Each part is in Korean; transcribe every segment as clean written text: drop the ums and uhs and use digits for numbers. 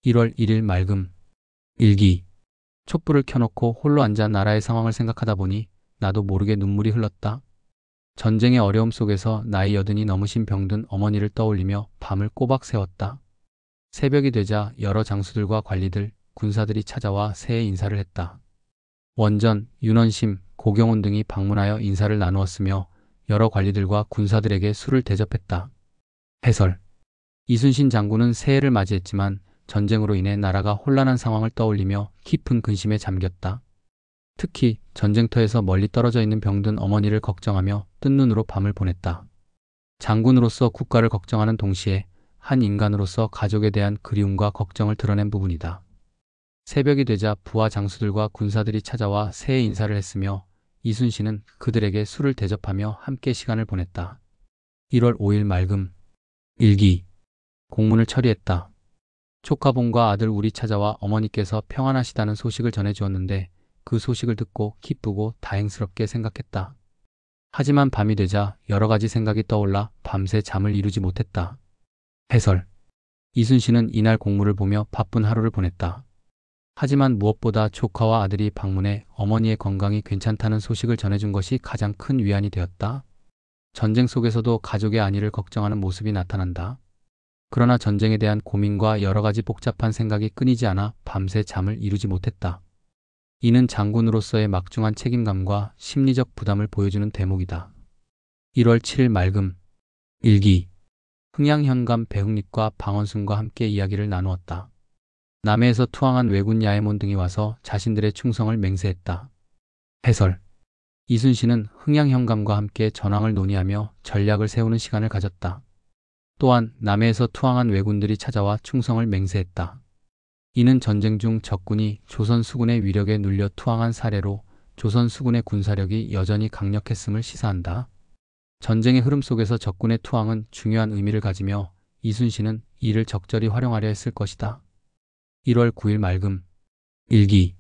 1월 1일 맑음. 일기. 촛불을 켜놓고 홀로 앉아 나라의 상황을 생각하다 보니 나도 모르게 눈물이 흘렀다. 전쟁의 어려움 속에서 나이 80이 넘으신 병든 어머니를 떠올리며 밤을 꼬박 새웠다. 새벽이 되자 여러 장수들과 관리들, 군사들이 찾아와 새해 인사를 했다. 원전, 윤원심, 고경훈 등이 방문하여 인사를 나누었으며 여러 관리들과 군사들에게 술을 대접했다. 해설. 이순신 장군은 새해를 맞이했지만 전쟁으로 인해 나라가 혼란한 상황을 떠올리며 깊은 근심에 잠겼다. 특히 전쟁터에서 멀리 떨어져 있는 병든 어머니를 걱정하며 뜬 눈으로 밤을 보냈다. 장군으로서 국가를 걱정하는 동시에 한 인간으로서 가족에 대한 그리움과 걱정을 드러낸 부분이다. 새벽이 되자 부하 장수들과 군사들이 찾아와 새해 인사를 했으며 이순신은 그들에게 술을 대접하며 함께 시간을 보냈다. 1월 5일 맑음. 일기. 공문을 처리했다. 조카봉과 아들 울이 찾아와 어머니께서 평안하시다는 소식을 전해주었는데 그 소식을 듣고 기쁘고 다행스럽게 생각했다. 하지만 밤이 되자 여러 가지 생각이 떠올라 밤새 잠을 이루지 못했다. 해설. 이순신은 이날 공문을 보며 바쁜 하루를 보냈다. 하지만 무엇보다 조카와 아들이 방문해 어머니의 건강이 괜찮다는 소식을 전해준 것이 가장 큰 위안이 되었다. 전쟁 속에서도 가족의 안위를 걱정하는 모습이 나타난다. 그러나 전쟁에 대한 고민과 여러 가지 복잡한 생각이 끊이지 않아 밤새 잠을 이루지 못했다. 이는 장군으로서의 막중한 책임감과 심리적 부담을 보여주는 대목이다. 1월 7일 맑음. 일기. 흥양현감 배흥립과 방원순과 함께 이야기를 나누었다. 남해에서 투항한 왜군 야해몬 등이 와서 자신들의 충성을 맹세했다. 해설. 이순신은 흥양현감과 함께 전황을 논의하며 전략을 세우는 시간을 가졌다. 또한 남해에서 투항한 왜군들이 찾아와 충성을 맹세했다. 이는 전쟁 중 적군이 조선 수군의 위력에 눌려 투항한 사례로 조선 수군의 군사력이 여전히 강력했음을 시사한다. 전쟁의 흐름 속에서 적군의 투항은 중요한 의미를 가지며 이순신은 이를 적절히 활용하려 했을 것이다. 1월 9일 맑음. 일기.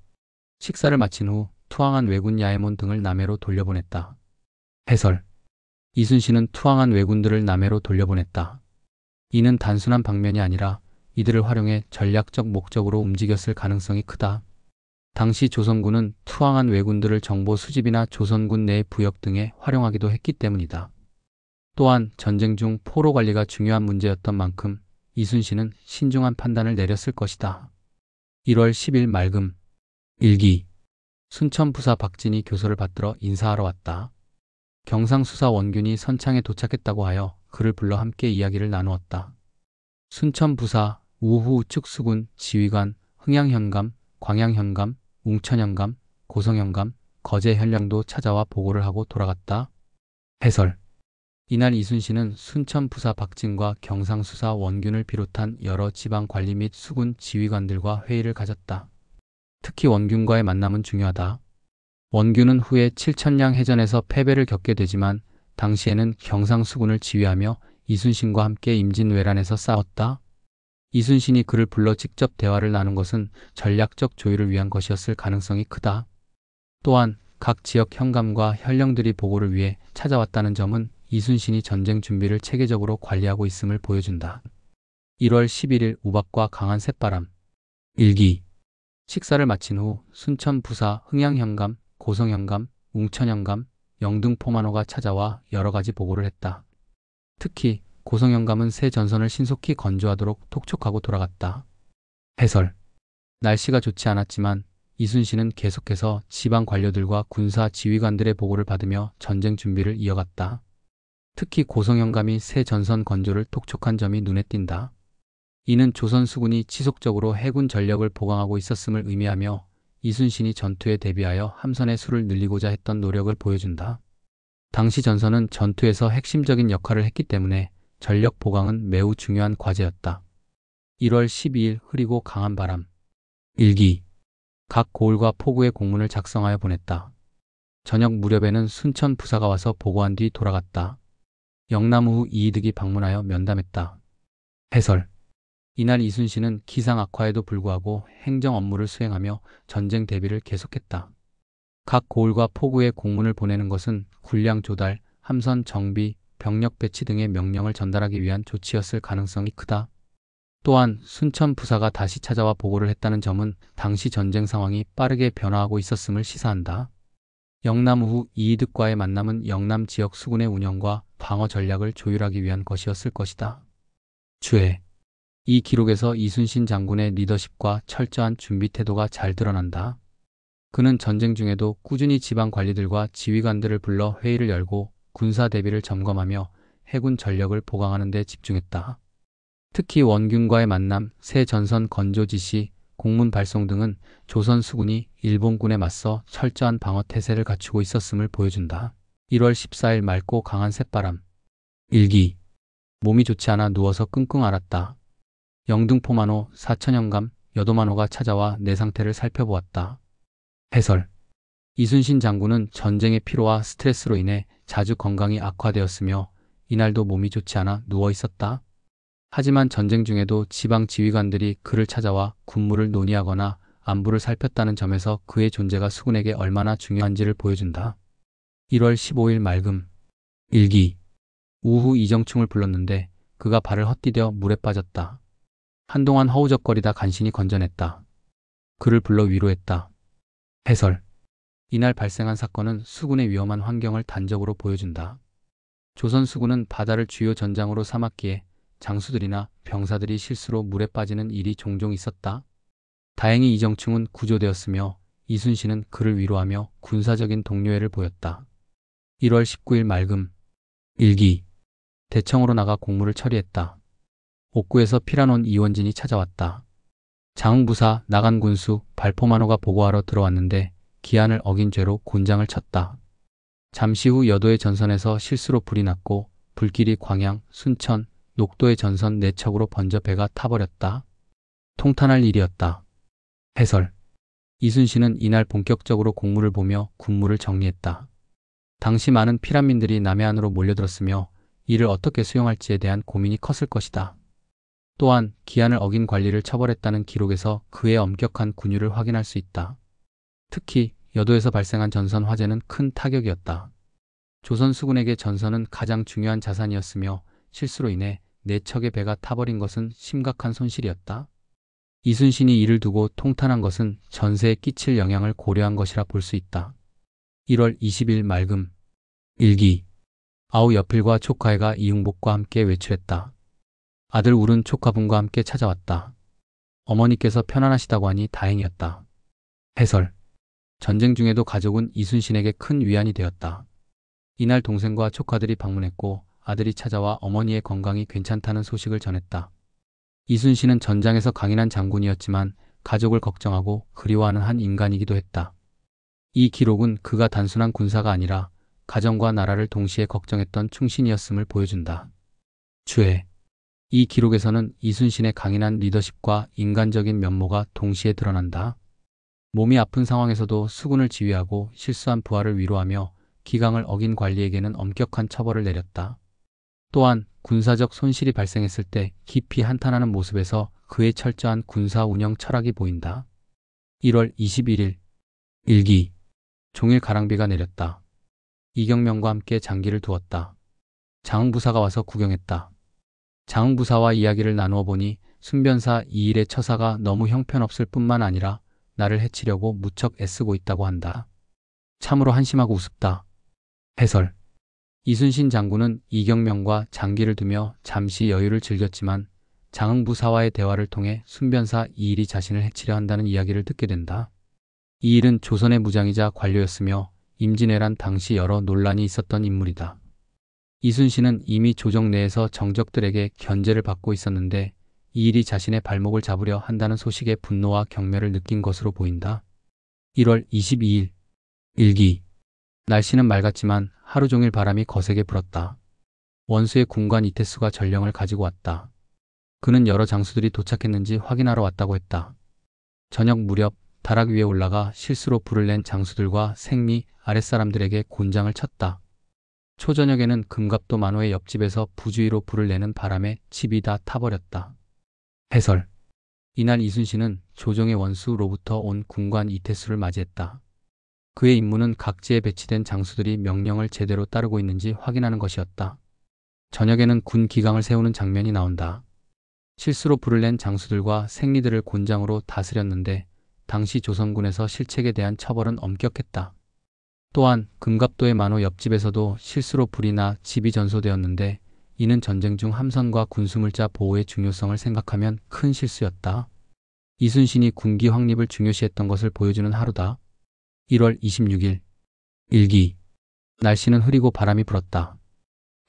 식사를 마친 후 투항한 왜군 야해몬 등을 남해로 돌려보냈다. 해설. 이순신은 투항한 왜군들을 남해로 돌려보냈다. 이는 단순한 방면이 아니라 이들을 활용해 전략적 목적으로 움직였을 가능성이 크다. 당시 조선군은 투항한 왜군들을 정보 수집이나 조선군 내 부역 등에 활용하기도 했기 때문이다. 또한 전쟁 중 포로 관리가 중요한 문제였던 만큼 이순신은 신중한 판단을 내렸을 것이다. 1월 10일 맑음. 일기. 순천부사 박진이 교서를 받들어 인사하러 왔다. 경상수사 원균이 선창에 도착했다고 하여 그를 불러 함께 이야기를 나누었다. 순천부사, 우후 측수군, 지휘관, 흥양현감, 광양현감, 웅천현감, 고성현감, 거제현령도 찾아와 보고를 하고 돌아갔다. 해설. 이날 이순신은 순천부사 박진과 경상수사 원균을 비롯한 여러 지방관리 및 수군 지휘관들과 회의를 가졌다. 특히 원균과의 만남은 중요하다. 원균은 후에 칠천량 해전에서 패배를 겪게 되지만 당시에는 경상수군을 지휘하며 이순신과 함께 임진왜란에서 싸웠다. 이순신이 그를 불러 직접 대화를 나눈 것은 전략적 조율을 위한 것이었을 가능성이 크다. 또한 각 지역 현감과 현령들이 보고를 위해 찾아왔다는 점은 이순신이 전쟁 준비를 체계적으로 관리하고 있음을 보여준다. 1월 11일 우박과 강한 새바람. 일기. 식사를 마친 후 순천부사 흥양현감, 고성현감, 웅천현감, 영등포만호가 찾아와 여러 가지 보고를 했다. 특히 고성현감은 새 전선을 신속히 건조하도록 톡촉하고 돌아갔다. 해설. 날씨가 좋지 않았지만 이순신은 계속해서 지방 관료들과 군사 지휘관들의 보고를 받으며 전쟁 준비를 이어갔다. 특히 고성현감이 새 전선 건조를 톡촉한 점이 눈에 띈다. 이는 조선 수군이 지속적으로 해군 전력을 보강하고 있었음을 의미하며 이순신이 전투에 대비하여 함선의 수를 늘리고자 했던 노력을 보여준다. 당시 전선은 전투에서 핵심적인 역할을 했기 때문에 전력 보강은 매우 중요한 과제였다. 1월 12일 흐리고 강한 바람. 일기. 각 고을과 포구에 공문을 작성하여 보냈다. 저녁 무렵에는 순천 부사가 와서 보고한 뒤 돌아갔다. 영남후 이이득이 방문하여 면담했다. 해설. 이날 이순신은 기상 악화에도 불구하고 행정 업무를 수행하며 전쟁 대비를 계속했다. 각 고을과 포구에 공문을 보내는 것은 군량 조달, 함선 정비, 병력 배치 등의 명령을 전달하기 위한 조치였을 가능성이 크다. 또한 순천 부사가 다시 찾아와 보고를 했다는 점은 당시 전쟁 상황이 빠르게 변화하고 있었음을 시사한다. 영남 후 이이득과의 만남은 영남 지역 수군의 운영과 방어 전략을 조율하기 위한 것이었을 것이다. 주해. 이 기록에서 이순신 장군의 리더십과 철저한 준비 태도가 잘 드러난다. 그는 전쟁 중에도 꾸준히 지방 관리들과 지휘관들을 불러 회의를 열고 군사 대비를 점검하며 해군 전력을 보강하는 데 집중했다. 특히 원균과의 만남, 새 전선 건조 지시, 공문 발송 등은 조선 수군이 일본군에 맞서 철저한 방어 태세를 갖추고 있었음을 보여준다. 1월 14일 맑고 강한 새바람. 일기. 몸이 좋지 않아 누워서 끙끙 앓았다. 영등포만호, 사천영감, 여도만호가 찾아와 내 상태를 살펴보았다. 해설. 이순신 장군은 전쟁의 피로와 스트레스로 인해 자주 건강이 악화되었으며 이날도 몸이 좋지 않아 누워 있었다. 하지만 전쟁 중에도 지방 지휘관들이 그를 찾아와 군무를 논의하거나 안부를 살폈다는 점에서 그의 존재가 수군에게 얼마나 중요한지를 보여준다. 1월 15일 맑음. 일기. 우후 이정충을 불렀는데 그가 발을 헛디뎌 물에 빠졌다. 한동안 허우적거리다 간신히 건져냈다. 그를 불러 위로했다. 해설. 이날 발생한 사건은 수군의 위험한 환경을 단적으로 보여준다. 조선 수군은 바다를 주요 전장으로 삼았기에 장수들이나 병사들이 실수로 물에 빠지는 일이 종종 있었다. 다행히 이정충은 구조되었으며 이순신은 그를 위로하며 군사적인 동료애를 보였다. 1월 19일 맑음. 일기. 대청으로 나가 공무를 처리했다. 옥구에서 피란 온 이원진이 찾아왔다. 장흥부사 나간 군수 발포만호가 보고하러 들어왔는데 기한을 어긴 죄로 곤장을 쳤다. 잠시 후 여도의 전선에서 실수로 불이 났고 불길이 광양, 순천, 녹도의 전선 4척으로 번져 배가 타버렸다. 통탄할 일이었다. 해설. 이순신은 이날 본격적으로 공무를 보며 군무를 정리했다. 당시 많은 피란민들이 남해안으로 몰려들었으며 이를 어떻게 수용할지에 대한 고민이 컸을 것이다. 또한 기한을 어긴 관리를 처벌했다는 기록에서 그의 엄격한 군율을 확인할 수 있다. 특히 여도에서 발생한 전선 화재는 큰 타격이었다. 조선 수군에게 전선은 가장 중요한 자산이었으며 실수로 인해 4척의 배가 타버린 것은 심각한 손실이었다. 이순신이 이를 두고 통탄한 것은 전세에 끼칠 영향을 고려한 것이라 볼 수 있다. 1월 20일 맑음. 일기. 아우 여필과 조카애가 이응복과 함께 외출했다. 아들 울은 조카분과 함께 찾아왔다. 어머니께서 편안하시다고 하니 다행이었다. 해설. 전쟁 중에도 가족은 이순신에게 큰 위안이 되었다. 이날 동생과 조카들이 방문했고 아들이 찾아와 어머니의 건강이 괜찮다는 소식을 전했다. 이순신은 전장에서 강인한 장군이었지만 가족을 걱정하고 그리워하는 한 인간이기도 했다. 이 기록은 그가 단순한 군사가 아니라 가정과 나라를 동시에 걱정했던 충신이었음을 보여준다. 주해. 이 기록에서는 이순신의 강인한 리더십과 인간적인 면모가 동시에 드러난다. 몸이 아픈 상황에서도 수군을 지휘하고 실수한 부하를 위로하며 기강을 어긴 관리에게는 엄격한 처벌을 내렸다. 또한 군사적 손실이 발생했을 때 깊이 한탄하는 모습에서 그의 철저한 군사 운영 철학이 보인다. 1월 21일. 일기. 종일 가랑비가 내렸다. 이경명과 함께 장기를 두었다. 장흥부사가 와서 구경했다. 장흥부사와 이야기를 나누어 보니 순변사 이일의 처사가 너무 형편없을 뿐만 아니라 나를 해치려고 무척 애쓰고 있다고 한다. 참으로 한심하고 우습다. 해설. 이순신 장군은 이경명과 장기를 두며 잠시 여유를 즐겼지만 장흥부사와의 대화를 통해 순변사 이일이 자신을 해치려 한다는 이야기를 듣게 된다. 이일은 조선의 무장이자 관료였으며 임진왜란 당시 여러 논란이 있었던 인물이다. 이순신은 이미 조정 내에서 정적들에게 견제를 받고 있었는데 이일이 자신의 발목을 잡으려 한다는 소식에 분노와 경멸을 느낀 것으로 보인다. 1월 22일. 일기. 날씨는 맑았지만 하루 종일 바람이 거세게 불었다. 원수의 군관 이태수가 전령을 가지고 왔다. 그는 여러 장수들이 도착했는지 확인하러 왔다고 했다. 저녁 무렵 다락 위에 올라가 실수로 불을 낸 장수들과 생리 아랫사람들에게 곤장을 쳤다. 초저녁에는 금갑도 만호의 옆집에서 부주의로 불을 내는 바람에 집이 다 타버렸다. 해설. 이날 이순신은 조정의 원수로부터 온 군관 이태수를 맞이했다. 그의 임무는 각지에 배치된 장수들이 명령을 제대로 따르고 있는지 확인하는 것이었다. 저녁에는 군 기강을 세우는 장면이 나온다. 실수로 불을 낸 장수들과 생리들을 곤장으로 다스렸는데 당시 조선군에서 실책에 대한 처벌은 엄격했다. 또한 금갑도의 만호 옆집에서도 실수로 불이 나 집이 전소되었는데 이는 전쟁 중 함선과 군수물자 보호의 중요성을 생각하면 큰 실수였다. 이순신이 군기 확립을 중요시했던 것을 보여주는 하루다. 1월 26일 일기. 날씨는 흐리고 바람이 불었다.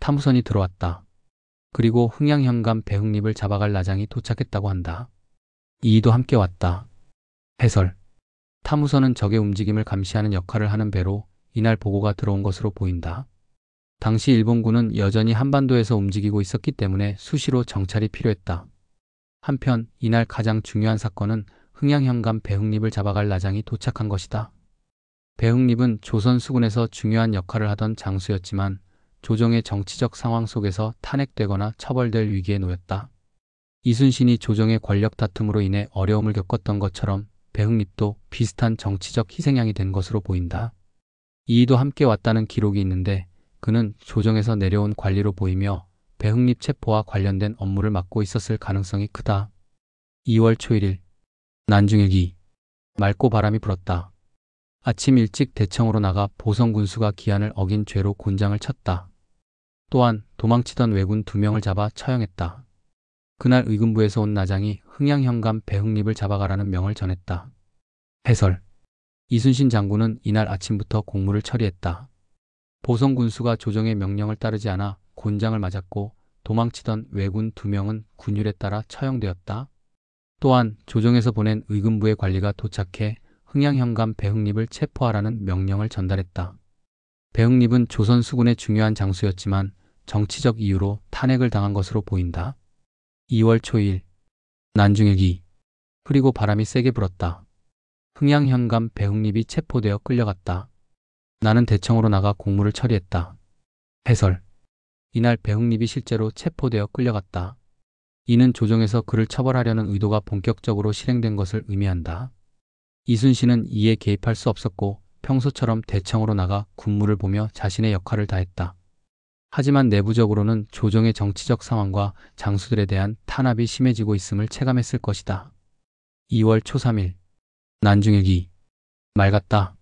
탐우선이 들어왔다. 그리고 흥양현감 배흥립을 잡아갈 나장이 도착했다고 한다. 이이도 함께 왔다. 해설. 탐우선은 적의 움직임을 감시하는 역할을 하는 배로 이날 보고가 들어온 것으로 보인다. 당시 일본군은 여전히 한반도에서 움직이고 있었기 때문에 수시로 정찰이 필요했다. 한편 이날 가장 중요한 사건은 흥양현감 배흥립을 잡아갈 나장이 도착한 것이다. 배흥립은 조선 수군에서 중요한 역할을 하던 장수였지만 조정의 정치적 상황 속에서 탄핵되거나 처벌될 위기에 놓였다. 이순신이 조정의 권력 다툼으로 인해 어려움을 겪었던 것처럼 배흥립도 비슷한 정치적 희생양이 된 것으로 보인다. 이이도 함께 왔다는 기록이 있는데 그는 조정에서 내려온 관리로 보이며 배흥립 체포와 관련된 업무를 맡고 있었을 가능성이 크다. 2월 초일일 난중일기. 맑고 바람이 불었다. 아침 일찍 대청으로 나가 보성군수가 기한을 어긴 죄로 곤장을 쳤다. 또한 도망치던 왜군 2명을 잡아 처형했다. 그날 의금부에서 온 나장이 흥양현감 배흥립을 잡아가라는 명을 전했다. 해설. 이순신 장군은 이날 아침부터 공무를 처리했다. 보성군수가 조정의 명령을 따르지 않아 곤장을 맞았고 도망치던 왜군 2명은 군율에 따라 처형되었다. 또한 조정에서 보낸 의금부의 관리가 도착해 흥양현감 배흥립을 체포하라는 명령을 전달했다. 배흥립은 조선 수군의 중요한 장수였지만 정치적 이유로 탄핵을 당한 것으로 보인다. 2월 초일 난중일기. 흐리고 바람이 세게 불었다. 흥양현감 배흥립이 체포되어 끌려갔다. 나는 대청으로 나가 공무를 처리했다. 해설. 이날 배흥립이 실제로 체포되어 끌려갔다. 이는 조정에서 그를 처벌하려는 의도가 본격적으로 실행된 것을 의미한다. 이순신은 이에 개입할 수 없었고 평소처럼 대청으로 나가 군무를 보며 자신의 역할을 다했다. 하지만 내부적으로는 조정의 정치적 상황과 장수들에 대한 탄압이 심해지고 있음을 체감했을 것이다. 2월 초 3일 난중일기. 맑았다.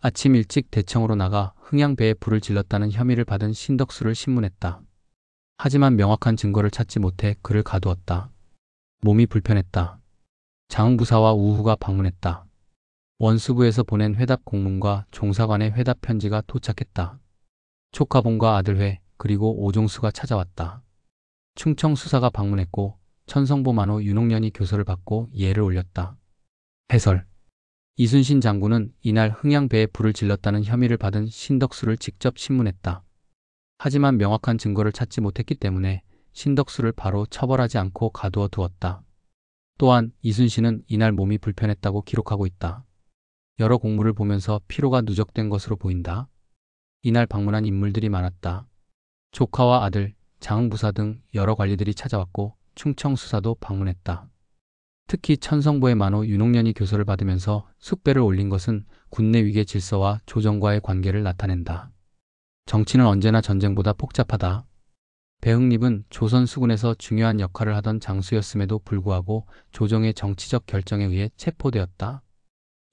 아침 일찍 대청으로 나가 흥양배에 불을 질렀다는 혐의를 받은 신덕수를 신문했다. 하지만 명확한 증거를 찾지 못해 그를 가두었다. 몸이 불편했다. 장흥부사와 우후가 방문했다. 원수부에서 보낸 회답 공문과 종사관의 회답 편지가 도착했다. 촉하봉과 아들회 그리고 오종수가 찾아왔다. 충청수사가 방문했고 천성보 만호 윤옥년이 교서를 받고 예를 올렸다. 해설. 이순신 장군은 이날 흥양배에 불을 질렀다는 혐의를 받은 신덕수를 직접 신문했다. 하지만 명확한 증거를 찾지 못했기 때문에 신덕수를 바로 처벌하지 않고 가두어 두었다. 또한 이순신은 이날 몸이 불편했다고 기록하고 있다. 여러 공문을 보면서 피로가 누적된 것으로 보인다. 이날 방문한 인물들이 많았다. 조카와 아들, 장흥부사 등 여러 관리들이 찾아왔고 충청수사도 방문했다. 특히 천성보의 만호 윤옥년이 교서를 받으면서 숙배를 올린 것은 군내 위계 질서와 조정과의 관계를 나타낸다. 정치는 언제나 전쟁보다 복잡하다. 배흥립은 조선 수군에서 중요한 역할을 하던 장수였음에도 불구하고 조정의 정치적 결정에 의해 체포되었다.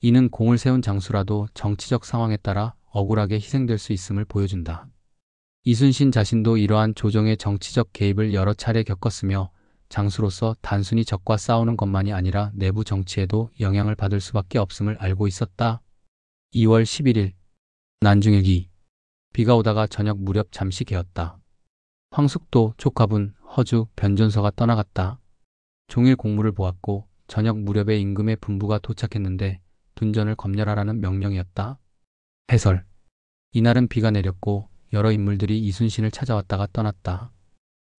이는 공을 세운 장수라도 정치적 상황에 따라 억울하게 희생될 수 있음을 보여준다. 이순신 자신도 이러한 조정의 정치적 개입을 여러 차례 겪었으며 장수로서 단순히 적과 싸우는 것만이 아니라 내부 정치에도 영향을 받을 수밖에 없음을 알고 있었다. 2월 11일 난중일기. 비가 오다가 저녁 무렵 잠시 개었다. 황숙도, 촉합은, 허주, 변전서가 떠나갔다. 종일 공무를 보았고 저녁 무렵에 임금의 분부가 도착했는데 둔전을 검열하라는 명령이었다. 해설. 이날은 비가 내렸고 여러 인물들이 이순신을 찾아왔다가 떠났다.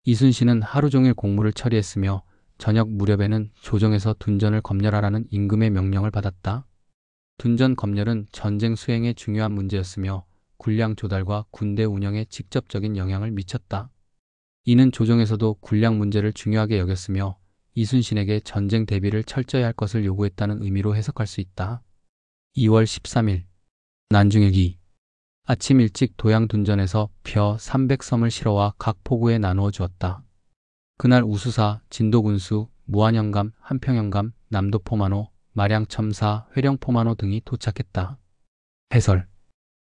이순신은 하루 종일 공무를 처리했으며 저녁 무렵에는 조정에서 둔전을 검열하라는 임금의 명령을 받았다. 둔전 검열은 전쟁 수행에 중요한 문제였으며 군량 조달과 군대 운영에 직접적인 영향을 미쳤다. 이는 조정에서도 군량 문제를 중요하게 여겼으며 이순신에게 전쟁 대비를 철저히 할 것을 요구했다는 의미로 해석할 수 있다. 2월 13일 난중일기. 아침 일찍 도양 둔전에서 벼 300섬을 실어와 각 포구에 나누어 주었다. 그날 우수사, 진도군수, 무안영감, 한평영감, 남도포만호, 마량첨사, 회령포만호 등이 도착했다. 해설.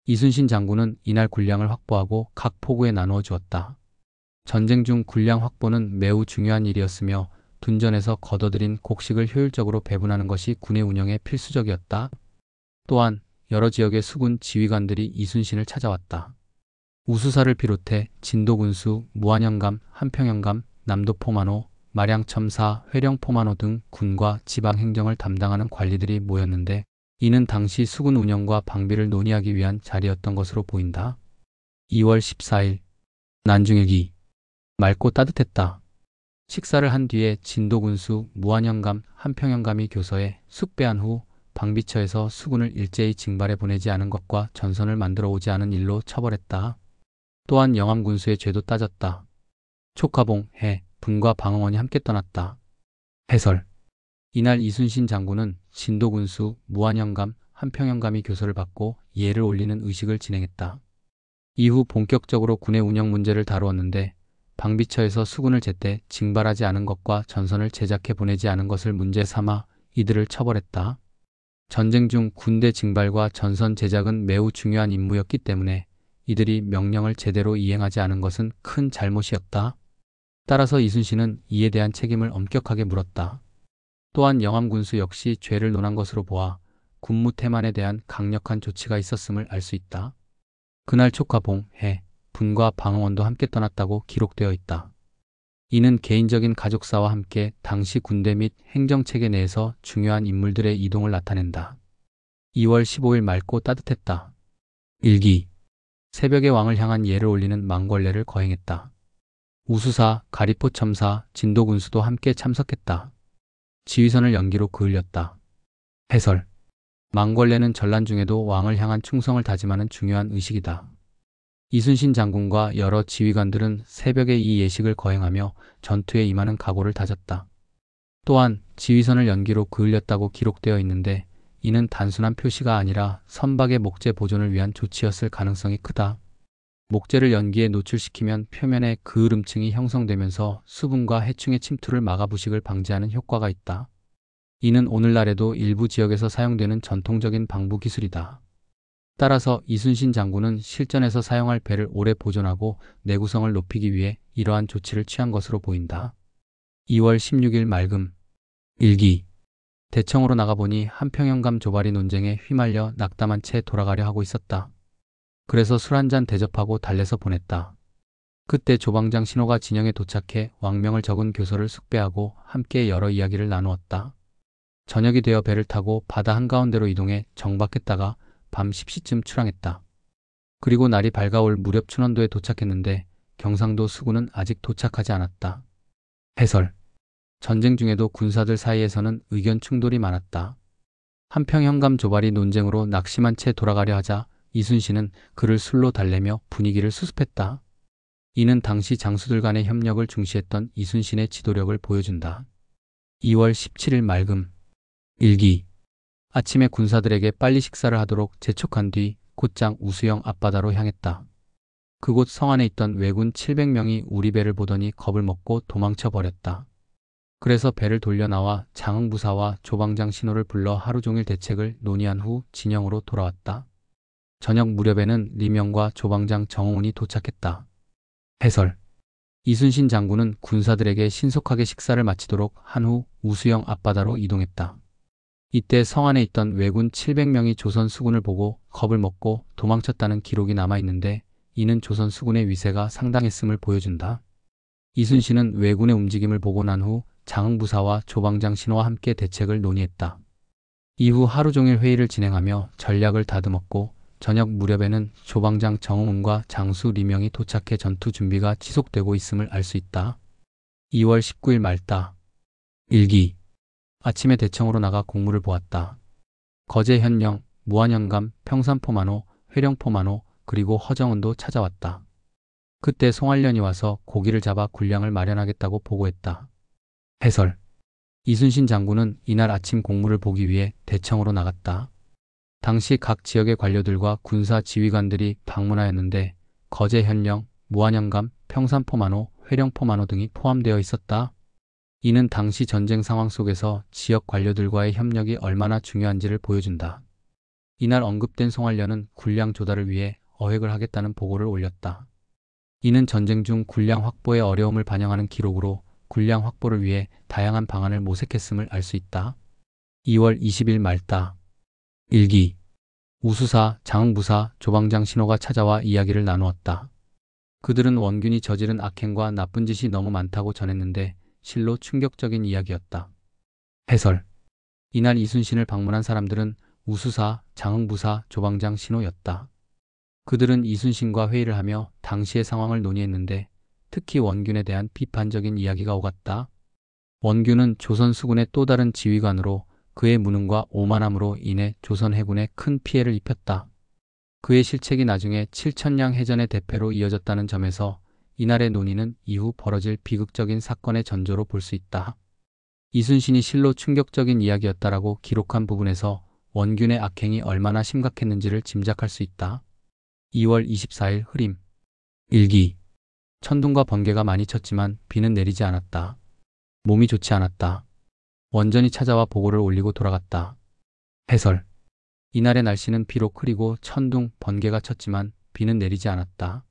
이순신 장군은 이날 군량을 확보하고 각 포구에 나누어 주었다. 전쟁 중 군량 확보는 매우 중요한 일이었으며 둔전에서 거둬들인 곡식을 효율적으로 배분하는 것이 군의 운영에 필수적이었다. 또한 여러 지역의 수군 지휘관들이 이순신을 찾아왔다. 우수사를 비롯해 진도군수, 무안영감, 한평영감, 남도포만호, 마량첨사, 회령포만호 등 군과 지방행정을 담당하는 관리들이 모였는데 이는 당시 수군 운영과 방비를 논의하기 위한 자리였던 것으로 보인다. 2월 14일 난중일기. 맑고 따뜻했다. 식사를 한 뒤에 진도군수, 무안영감, 한평영감이 교서에 숙배한 후 방비처에서 수군을 일제히 징발해 보내지 않은 것과 전선을 만들어 오지 않은 일로 처벌했다. 또한 영암군수의 죄도 따졌다. 촉화봉, 해, 분과 방응원이 함께 떠났다. 해설. 이날 이순신 장군은 진도군수, 무안영감, 한평영감이 교서를 받고 예를 올리는 의식을 진행했다. 이후 본격적으로 군의 운영 문제를 다루었는데 방비처에서 수군을 제때 징발하지 않은 것과 전선을 제작해 보내지 않은 것을 문제 삼아 이들을 처벌했다. 전쟁 중 군대 징발과 전선 제작은 매우 중요한 임무였기 때문에 이들이 명령을 제대로 이행하지 않은 것은 큰 잘못이었다. 따라서 이순신은 이에 대한 책임을 엄격하게 물었다. 또한 영암군수 역시 죄를 논한 것으로 보아 군무 태만에 대한 강력한 조치가 있었음을 알 수 있다. 그날 촉화봉, 해, 분과 방응원도 함께 떠났다고 기록되어 있다. 이는 개인적인 가족사와 함께 당시 군대 및 행정체계 내에서 중요한 인물들의 이동을 나타낸다. 2월 15일 맑고 따뜻했다. 일기. 새벽에 왕을 향한 예를 올리는 망걸레를 거행했다. 우수사, 가리포첨사, 진도군수도 함께 참석했다. 지휘선을 연기로 그을렸다. 해설. 망걸레는 전란 중에도 왕을 향한 충성을 다짐하는 중요한 의식이다. 이순신 장군과 여러 지휘관들은 새벽에 이 예식을 거행하며 전투에 임하는 각오를 다졌다. 또한 지휘선을 연기로 그을렸다고 기록되어 있는데 이는 단순한 표시가 아니라 선박의 목재 보존을 위한 조치였을 가능성이 크다. 목재를 연기에 노출시키면 표면에 그을음층이 형성되면서 수분과 해충의 침투를 막아 부식을 방지하는 효과가 있다. 이는 오늘날에도 일부 지역에서 사용되는 전통적인 방부 기술이다. 따라서 이순신 장군은 실전에서 사용할 배를 오래 보존하고 내구성을 높이기 위해 이러한 조치를 취한 것으로 보인다. 2월 16일 맑음. 일기. 대청으로 나가보니 한평영감 조발이 논쟁에 휘말려 낙담한 채 돌아가려 하고 있었다. 그래서 술 한잔 대접하고 달래서 보냈다. 그때 조방장 신호가 진영에 도착해 왕명을 적은 교서를 숙배하고 함께 여러 이야기를 나누었다. 저녁이 되어 배를 타고 바다 한가운데로 이동해 정박했다가 밤 10시쯤 출항했다. 그리고 날이 밝아올 무렵 춘원도에 도착했는데 경상도 수군은 아직 도착하지 않았다. 해설. 전쟁 중에도 군사들 사이에서는 의견 충돌이 많았다. 한평영감 조발이 논쟁으로 낙심한 채 돌아가려 하자 이순신은 그를 술로 달래며 분위기를 수습했다. 이는 당시 장수들 간의 협력을 중시했던 이순신의 지도력을 보여준다. 2월 17일 맑음. 일기. 아침에 군사들에게 빨리 식사를 하도록 재촉한 뒤 곧장 우수영 앞바다로 향했다. 그곳 성 안에 있던 왜군 700명이 우리 배를 보더니 겁을 먹고 도망쳐 버렸다. 그래서 배를 돌려 나와 장흥부사와 조방장 신호를 불러 하루 종일 대책을 논의한 후 진영으로 돌아왔다. 저녁 무렵에는 리명과 조방장 정홍운이 도착했다. 해설. 이순신 장군은 군사들에게 신속하게 식사를 마치도록 한 후 우수영 앞바다로 이동했다. 이때 성 안에 있던 왜군 700명이 조선 수군을 보고 겁을 먹고 도망쳤다는 기록이 남아있는데 이는 조선 수군의 위세가 상당했음을 보여준다. 이순신은 왜군의 움직임을 보고 난 후 장흥부사와 조방장 신호와 함께 대책을 논의했다. 이후 하루 종일 회의를 진행하며 전략을 다듬었고 저녁 무렵에는 조방장 정홍운과 장수 리명이 도착해 전투 준비가 지속되고 있음을 알 수 있다. 2월 19일 맑다. 일기. 아침에 대청으로 나가 공무를 보았다. 거제 현령, 무안영감, 평산포만호, 회령포만호, 그리고 허정은도 찾아왔다. 그때 송알련이 와서 고기를 잡아 군량을 마련하겠다고 보고했다. 해설. 이순신 장군은 이날 아침 공무를 보기 위해 대청으로 나갔다. 당시 각 지역의 관료들과 군사 지휘관들이 방문하였는데 거제 현령, 무안영감, 평산포만호, 회령포 만호 등이 포함되어 있었다. 이는 당시 전쟁 상황 속에서 지역 관료들과의 협력이 얼마나 중요한지를 보여준다. 이날 언급된 송환련은 군량 조달을 위해 어획을 하겠다는 보고를 올렸다. 이는 전쟁 중 군량 확보의 어려움을 반영하는 기록으로 군량 확보를 위해 다양한 방안을 모색했음을 알 수 있다. 2월 20일 말다. 일기. 우수사, 장흥부사, 조방장 신호가 찾아와 이야기를 나누었다. 그들은 원균이 저지른 악행과 나쁜 짓이 너무 많다고 전했는데 실로 충격적인 이야기였다. 해설. 이날 이순신을 방문한 사람들은 우수사, 장흥부사, 조방장 신호였다. 그들은 이순신과 회의를 하며 당시의 상황을 논의했는데 특히 원균에 대한 비판적인 이야기가 오갔다. 원균은 조선 수군의 또 다른 지휘관으로 그의 무능과 오만함으로 인해 조선 해군에 큰 피해를 입혔다. 그의 실책이 나중에 7천량 해전의 대패로 이어졌다는 점에서 이날의 논의는 이후 벌어질 비극적인 사건의 전조로 볼 수 있다. 이순신이 실로 충격적인 이야기였다라고 기록한 부분에서 원균의 악행이 얼마나 심각했는지를 짐작할 수 있다. 2월 24일 흐림. 일기. 천둥과 번개가 많이 쳤지만 비는 내리지 않았다. 몸이 좋지 않았다. 원전이 찾아와 보고를 올리고 돌아갔다. 해설. 이날의 날씨는 비록 흐리고 천둥, 번개가 쳤지만 비는 내리지 않았다.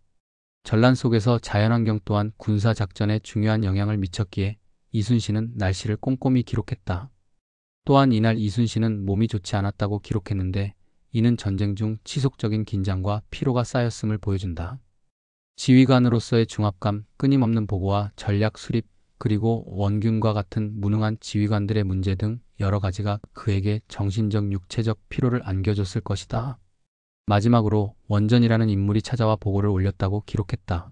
전란 속에서 자연환경 또한 군사작전에 중요한 영향을 미쳤기에 이순신은 날씨를 꼼꼼히 기록했다. 또한 이날 이순신은 몸이 좋지 않았다고 기록했는데 이는 전쟁 중 지속적인 긴장과 피로가 쌓였음을 보여준다. 지휘관으로서의 중압감, 끊임없는 보고와 전략 수립, 그리고 원균과 같은 무능한 지휘관들의 문제 등 여러 가지가 그에게 정신적, 육체적 피로를 안겨줬을 것이다. 마지막으로 원전이라는 인물이 찾아와 보고를 올렸다고 기록했다.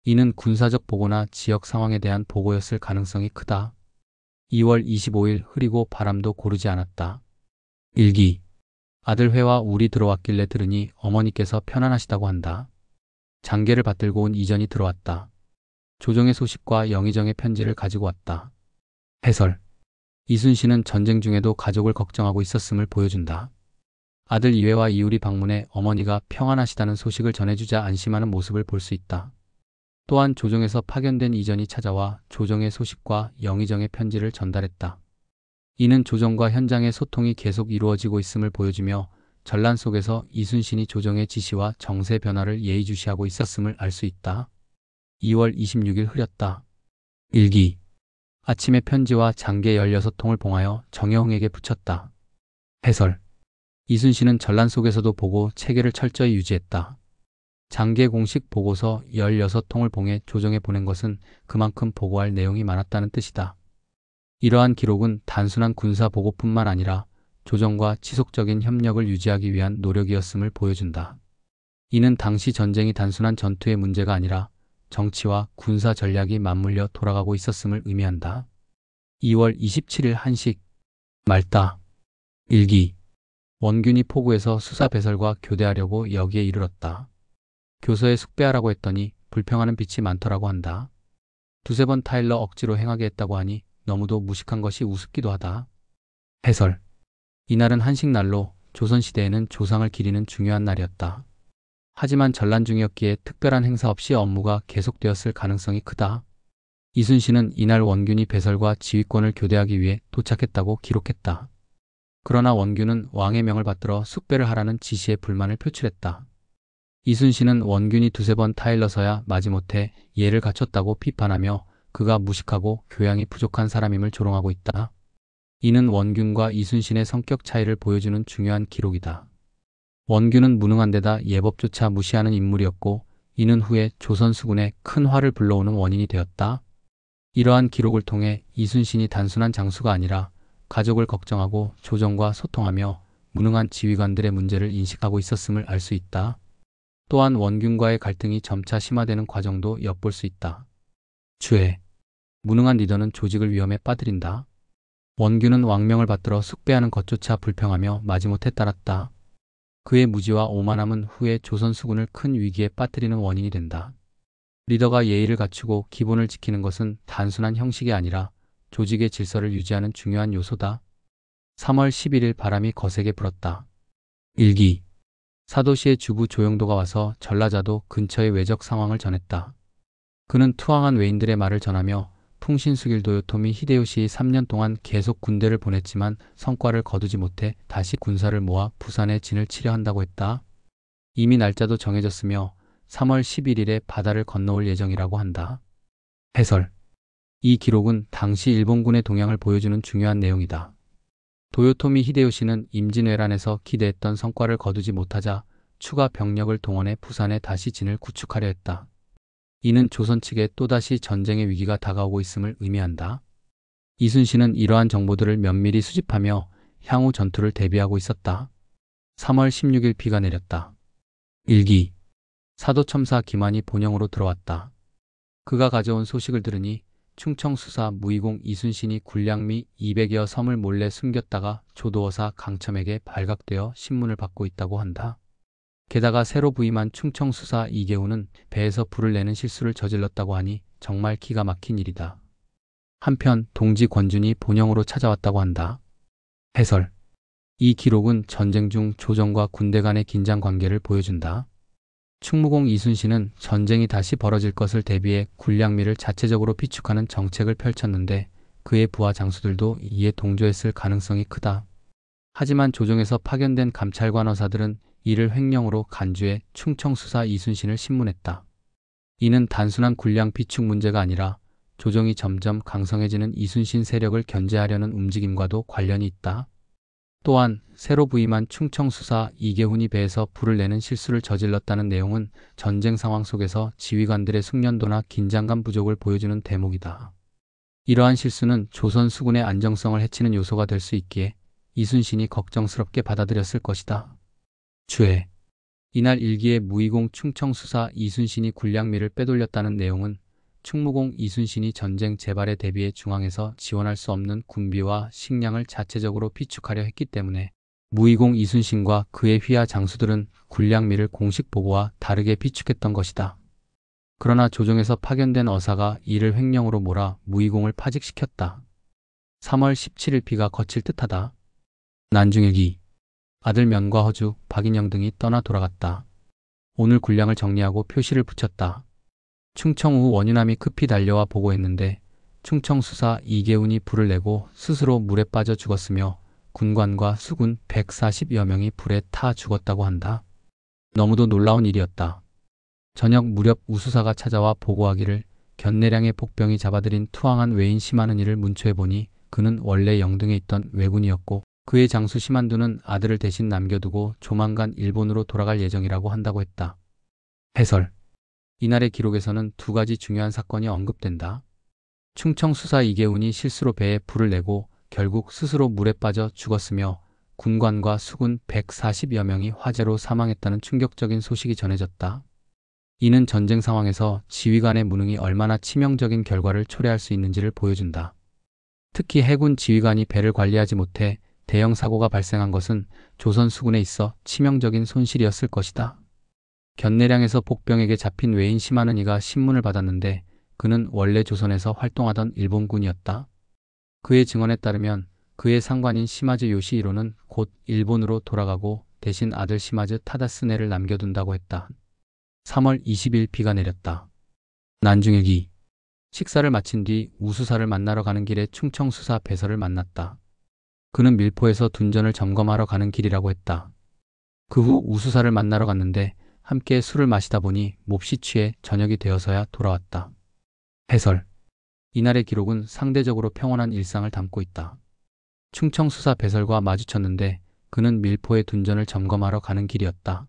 이는 군사적 보고나 지역 상황에 대한 보고였을 가능성이 크다. 2월 25일 흐리고 바람도 고르지 않았다. 일기. 아들 회와 울이 들어왔길래 들으니 어머니께서 편안하시다고 한다. 장계를 받들고 온 이전이 들어왔다. 조정의 소식과 영의정의 편지를 가지고 왔다. 해설. 이순신은 전쟁 중에도 가족을 걱정하고 있었음을 보여준다. 아들 이회와 이울이 방문해 어머니가 평안하시다는 소식을 전해주자 안심하는 모습을 볼 수 있다. 또한 조정에서 파견된 이전이 찾아와 조정의 소식과 영의정의 편지를 전달했다. 이는 조정과 현장의 소통이 계속 이루어지고 있음을 보여주며 전란 속에서 이순신이 조정의 지시와 정세 변화를 예의주시하고 있었음을 알 수 있다. 2월 26일 흐렸다. 일기. 아침에 편지와 장계 16통을 봉하여 정여흥에게 붙였다. 해설. 이순신은 전란 속에서도 보고 체계를 철저히 유지했다. 장계 공식 보고서 16통을 봉해 조정에 보낸 것은 그만큼 보고할 내용이 많았다는 뜻이다. 이러한 기록은 단순한 군사 보고뿐만 아니라 조정과 지속적인 협력을 유지하기 위한 노력이었음을 보여준다. 이는 당시 전쟁이 단순한 전투의 문제가 아니라 정치와 군사 전략이 맞물려 돌아가고 있었음을 의미한다. 2월 27일 한식. 말다. 일기. 원균이 포구에서 수사 배설과 교대하려고 여기에 이르렀다. 교서에 숙배하라고 했더니 불평하는 빛이 많더라고 한다. 두세 번 타일러 억지로 행하게 했다고 하니 너무도 무식한 것이 우습기도 하다. 해설. 이날은 한식날로 조선시대에는 조상을 기리는 중요한 날이었다. 하지만 전란 중이었기에 특별한 행사 없이 업무가 계속되었을 가능성이 크다. 이순신은 이날 원균이 배설과 지휘권을 교대하기 위해 도착했다고 기록했다. 그러나 원균은 왕의 명을 받들어 숙배를 하라는 지시에 불만을 표출했다. 이순신은 원균이 두세 번 타일러서야 마지못해 예를 갖췄다고 비판하며 그가 무식하고 교양이 부족한 사람임을 조롱하고 있다. 이는 원균과 이순신의 성격 차이를 보여주는 중요한 기록이다. 원균은 무능한 데다 예법조차 무시하는 인물이었고 이는 후에 조선 수군에 큰 화를 불러오는 원인이 되었다. 이러한 기록을 통해 이순신이 단순한 장수가 아니라 가족을 걱정하고 조정과 소통하며 무능한 지휘관들의 문제를 인식하고 있었음을 알 수 있다. 또한 원균과의 갈등이 점차 심화되는 과정도 엿볼 수 있다. 주해. 무능한 리더는 조직을 위험에 빠뜨린다. 원균은 왕명을 받들어 숙배하는 것조차 불평하며 마지못해 따랐다. 그의 무지와 오만함은 후에 조선 수군을 큰 위기에 빠뜨리는 원인이 된다. 리더가 예의를 갖추고 기본을 지키는 것은 단순한 형식이 아니라 조직의 질서를 유지하는 중요한 요소다. 3월 11일 바람이 거세게 불었다. 일기. 사도시의 주부 조영도가 와서 전라자도 근처의 외적 상황을 전했다. 그는 투항한 외인들의 말을 전하며 풍신수길 도요토미 히데요시 3년 동안 계속 군대를 보냈지만 성과를 거두지 못해 다시 군사를 모아 부산에 진을 치려 한다고 했다. 이미 날짜도 정해졌으며 3월 11일에 바다를 건너올 예정이라고 한다. 해설. 이 기록은 당시 일본군의 동향을 보여주는 중요한 내용이다. 도요토미 히데요시는 임진왜란에서 기대했던 성과를 거두지 못하자 추가 병력을 동원해 부산에 다시 진을 구축하려 했다. 이는 조선 측에 또다시 전쟁의 위기가 다가오고 있음을 의미한다. 이순신은 이러한 정보들을 면밀히 수집하며 향후 전투를 대비하고 있었다. 3월 16일 비가 내렸다. 일기. 사도첨사 김환이 본영으로 들어왔다. 그가 가져온 소식을 들으니 충청수사 무이공 이순신이 군량미 200여 섬을 몰래 숨겼다가 조도어사 강첨에게 발각되어 신문을 받고 있다고 한다. 게다가 새로 부임한 충청수사 이계훈은 배에서 불을 내는 실수를 저질렀다고 하니 정말 기가 막힌 일이다. 한편 동지 권준이 본영으로 찾아왔다고 한다. 해설. 이 기록은 전쟁 중 조정과 군대 간의 긴장 관계를 보여준다. 충무공 이순신은 전쟁이 다시 벌어질 것을 대비해 군량미를 자체적으로 비축하는 정책을 펼쳤는데 그의 부하 장수들도 이에 동조했을 가능성이 크다. 하지만 조정에서 파견된 감찰관 어사들은 이를 횡령으로 간주해 충청수사 이순신을 신문했다. 이는 단순한 군량 비축 문제가 아니라 조정이 점점 강성해지는 이순신 세력을 견제하려는 움직임과도 관련이 있다. 또한 새로 부임한 충청수사 이계훈이 배에서 불을 내는 실수를 저질렀다는 내용은 전쟁 상황 속에서 지휘관들의 숙련도나 긴장감 부족을 보여주는 대목이다. 이러한 실수는 조선 수군의 안정성을 해치는 요소가 될 수 있기에 이순신이 걱정스럽게 받아들였을 것이다. 주해. 이날 일기에 무이공 충청수사 이순신이 군량미를 빼돌렸다는 내용은 충무공 이순신이 전쟁 재발에 대비해 중앙에서 지원할 수 없는 군비와 식량을 자체적으로 비축하려 했기 때문에 무이공 이순신과 그의 휘하 장수들은 군량미를 공식 보고와 다르게 비축했던 것이다. 그러나 조정에서 파견된 어사가 이를 횡령으로 몰아 무이공을 파직시켰다. 3월 17일 비가 거칠 듯하다. 난중일기. 아들 면과 허주, 박인영 등이 떠나 돌아갔다. 오늘 군량을 정리하고 표시를 붙였다. 충청 후 원유남이 급히 달려와 보고했는데 충청수사 이계훈이 불을 내고 스스로 물에 빠져 죽었으며 군관과 수군 140여 명이 불에 타 죽었다고 한다. 너무도 놀라운 일이었다. 저녁 무렵 우수사가 찾아와 보고하기를 견내량의 복병이 잡아들인 투항한 외인 심하는이를 문초해보니 그는 원래 영등에 있던 왜군이었고 그의 장수 심한두는 아들을 대신 남겨두고 조만간 일본으로 돌아갈 예정이라고 한다고 했다. 해설. 이날의 기록에서는 두 가지 중요한 사건이 언급된다. 충청수사 이계훈이 실수로 배에 불을 내고 결국 스스로 물에 빠져 죽었으며 군관과 수군 140여 명이 화재로 사망했다는 충격적인 소식이 전해졌다. 이는 전쟁 상황에서 지휘관의 무능이 얼마나 치명적인 결과를 초래할 수 있는지를 보여준다. 특히 해군 지휘관이 배를 관리하지 못해 대형 사고가 발생한 것은 조선 수군에 있어 치명적인 손실이었을 것이다. 견내량에서 복병에게 잡힌 외인 심하는이가 신문을 받았는데 그는 원래 조선에서 활동하던 일본군이었다. 그의 증언에 따르면 그의 상관인 시마즈 요시히로는 곧 일본으로 돌아가고 대신 아들 시마즈 타다스네를 남겨둔다고 했다. 3월 20일 비가 내렸다. 난중일기. 식사를 마친 뒤 우수사를 만나러 가는 길에 충청수사 배설을 만났다. 그는 밀포에서 둔전을 점검하러 가는 길이라고 했다. 그 후 우수사를 만나러 갔는데 함께 술을 마시다 보니 몹시 취해 저녁이 되어서야 돌아왔다. 해설. 이날의 기록은 상대적으로 평온한 일상을 담고 있다. 충청수사 배설과 마주쳤는데 그는 밀포의 둔전을 점검하러 가는 길이었다.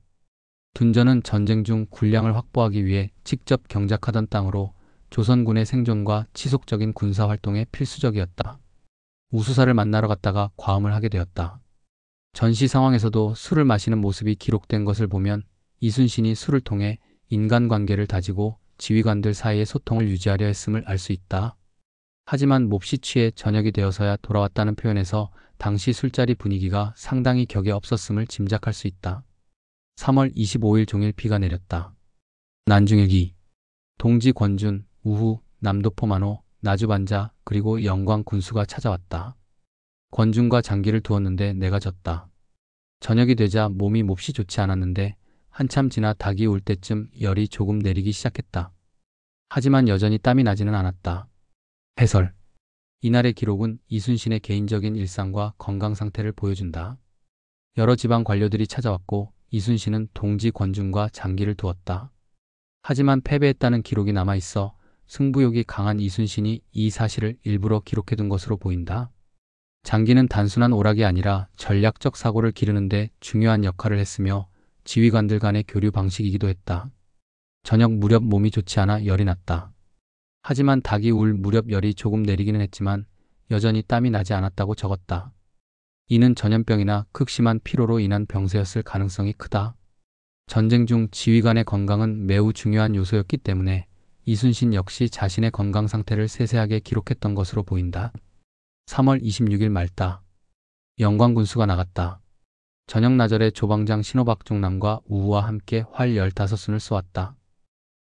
둔전은 전쟁 중 군량을 확보하기 위해 직접 경작하던 땅으로 조선군의 생존과 지속적인 군사활동에 필수적이었다. 우수사를 만나러 갔다가 과음을 하게 되었다. 전시 상황에서도 술을 마시는 모습이 기록된 것을 보면 이순신이 술을 통해 인간관계를 다지고 지휘관들 사이의 소통을 유지하려 했음을 알 수 있다. 하지만 몹시 취해 저녁이 되어서야 돌아왔다는 표현에서 당시 술자리 분위기가 상당히 격에 없었음을 짐작할 수 있다. 3월 25일 종일 비가 내렸다. 난중일기. 동지 권준, 우후, 남도포만호, 나주반자 그리고 영광 군수가 찾아왔다. 권준과 장기를 두었는데 내가 졌다. 저녁이 되자 몸이 몹시 좋지 않았는데 한참 지나 닭이 올 때쯤 열이 조금 내리기 시작했다. 하지만 여전히 땀이 나지는 않았다. 해설. 이날의 기록은 이순신의 개인적인 일상과 건강 상태를 보여준다. 여러 지방 관료들이 찾아왔고 이순신은 동지 권준과 장기를 두었다. 하지만 패배했다는 기록이 남아있어 승부욕이 강한 이순신이 이 사실을 일부러 기록해둔 것으로 보인다. 장기는 단순한 오락이 아니라 전략적 사고를 기르는데 중요한 역할을 했으며 지휘관들 간의 교류 방식이기도 했다. 저녁 무렵 몸이 좋지 않아 열이 났다. 하지만 닭이 울 무렵 열이 조금 내리기는 했지만 여전히 땀이 나지 않았다고 적었다. 이는 전염병이나 극심한 피로로 인한 병세였을 가능성이 크다. 전쟁 중 지휘관의 건강은 매우 중요한 요소였기 때문에 이순신 역시 자신의 건강 상태를 세세하게 기록했던 것으로 보인다. 3월 26일 말다. 영광군수가 나갔다. 저녁 나절에 조방장 신호박종남과 우우와 함께 활 15순을 쏘았다.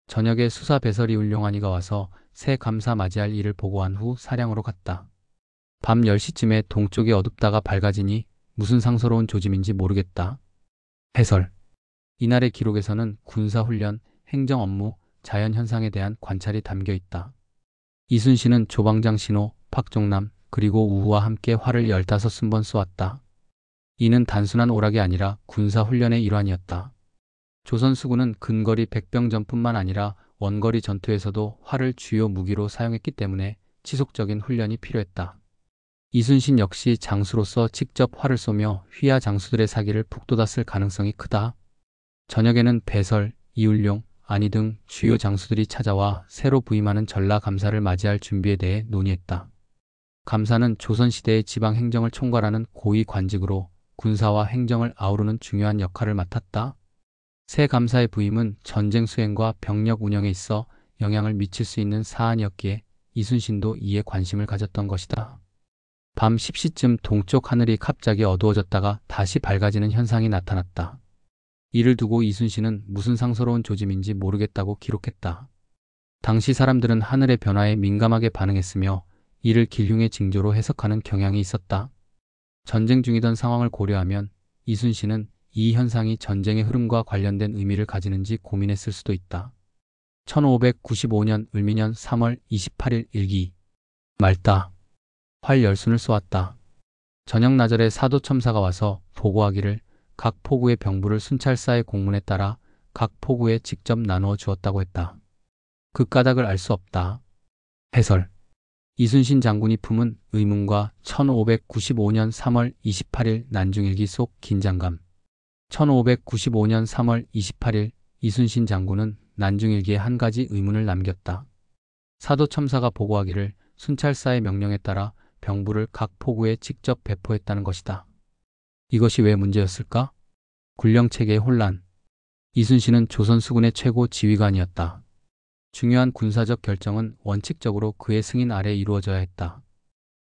저녁에 수사 배설이 훌륭하니가 와서 새 감사 맞이할 일을 보고한 후 사량으로 갔다. 밤 10시쯤에 동쪽이 어둡다가 밝아지니 무슨 상서로운 조짐인지 모르겠다. 해설. 이날의 기록에서는 군사훈련, 행정 업무, 자연현상에 대한 관찰이 담겨 있다. 이순신은 조방장 신호, 박종남, 그리고 우우와 함께 활을 15순번 쏘았다. 이는 단순한 오락이 아니라 군사훈련의 일환이었다. 조선 수군은 근거리 백병전뿐만 아니라 원거리 전투에서도 활을 주요 무기로 사용했기 때문에 지속적인 훈련이 필요했다. 이순신 역시 장수로서 직접 활을 쏘며 휘하 장수들의 사기를 북돋았을 가능성이 크다. 저녁에는 배설, 이울룡, 안희 등 주요 장수들이 찾아와 새로 부임하는 전라감사를 맞이할 준비에 대해 논의했다. 감사는 조선시대의 지방행정을 총괄하는 고위 관직으로 군사와 행정을 아우르는 중요한 역할을 맡았다. 새 감사의 부임은 전쟁 수행과 병력 운영에 있어 영향을 미칠 수 있는 사안이었기에 이순신도 이에 관심을 가졌던 것이다. 밤 10시쯤 동쪽 하늘이 갑자기 어두워졌다가 다시 밝아지는 현상이 나타났다. 이를 두고 이순신은 무슨 상서로운 조짐인지 모르겠다고 기록했다. 당시 사람들은 하늘의 변화에 민감하게 반응했으며 이를 길흉의 징조로 해석하는 경향이 있었다. 전쟁 중이던 상황을 고려하면 이순신은 이 현상이 전쟁의 흐름과 관련된 의미를 가지는지 고민했을 수도 있다. 1595년 을미년 3월 28일 일기. 말다. 활 10순을 쏘았다. 저녁 나절에 사도첨사가 와서 보고하기를 각 포구의 병부를 순찰사의 공문에 따라 각 포구에 직접 나누어 주었다고 했다. 그 까닭을 알 수 없다. 해설. 이순신 장군이 품은 의문과 1595년 3월 28일 난중일기 속 긴장감. 1595년 3월 28일 이순신 장군은 난중일기에 한 가지 의문을 남겼다. 사도첨사가 보고하기를 순찰사의 명령에 따라 병부를 각 포구에 직접 배포했다는 것이다. 이것이 왜 문제였을까? 군령체계의 혼란. 이순신은 조선 수군의 최고 지휘관이었다. 중요한 군사적 결정은 원칙적으로 그의 승인 아래 이루어져야 했다.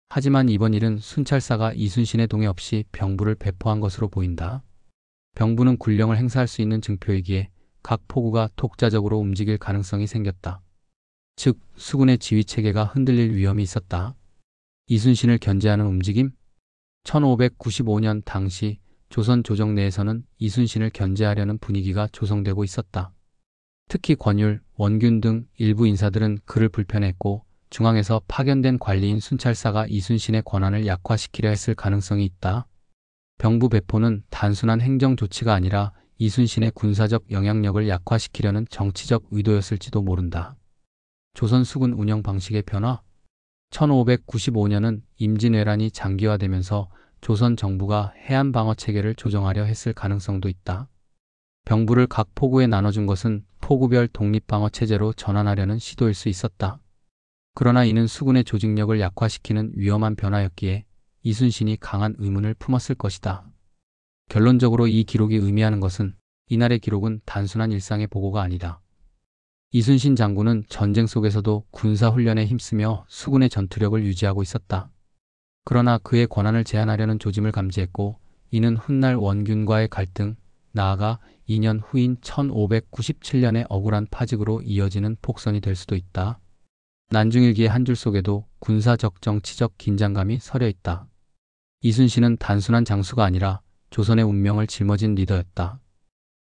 하지만 이번 일은 순찰사가 이순신의 동의 없이 병부를 배포한 것으로 보인다. 병부는 군령을 행사할 수 있는 증표이기에 각 포구가 독자적으로 움직일 가능성이 생겼다. 즉, 수군의 지휘체계가 흔들릴 위험이 있었다. 이순신을 견제하는 움직임? 1595년 당시 조선 조정 내에서는 이순신을 견제하려는 분위기가 조성되고 있었다. 특히 권율, 원균 등 일부 인사들은 그를 불편했고 중앙에서 파견된 관리인 순찰사가 이순신의 권한을 약화시키려 했을 가능성이 있다. 병부 배포는 단순한 행정 조치가 아니라 이순신의 군사적 영향력을 약화시키려는 정치적 의도였을지도 모른다. 조선 수군 운영 방식의 변화? 1595년은 임진왜란이 장기화되면서 조선 정부가 해안 방어 체계를 조정하려 했을 가능성도 있다. 병부를 각 포구에 나눠준 것은 포구별 독립방어 체제로 전환하려는 시도일 수 있었다. 그러나 이는 수군의 조직력을 약화시키는 위험한 변화였기에 이순신이 강한 의문을 품었을 것이다. 결론적으로 이 기록이 의미하는 것은 이날의 기록은 단순한 일상의 보고가 아니다. 이순신 장군은 전쟁 속에서도 군사훈련에 힘쓰며 수군의 전투력을 유지하고 있었다. 그러나 그의 권한을 제한하려는 조짐을 감지했고 이는 훗날 원균과의 갈등, 나아가 2년 후인 1597년의 억울한 파직으로 이어지는 폭선이 될 수도 있다. 난중일기의 한 줄 속에도 군사적 정치적 긴장감이 서려 있다. 이순신은 단순한 장수가 아니라 조선의 운명을 짊어진 리더였다.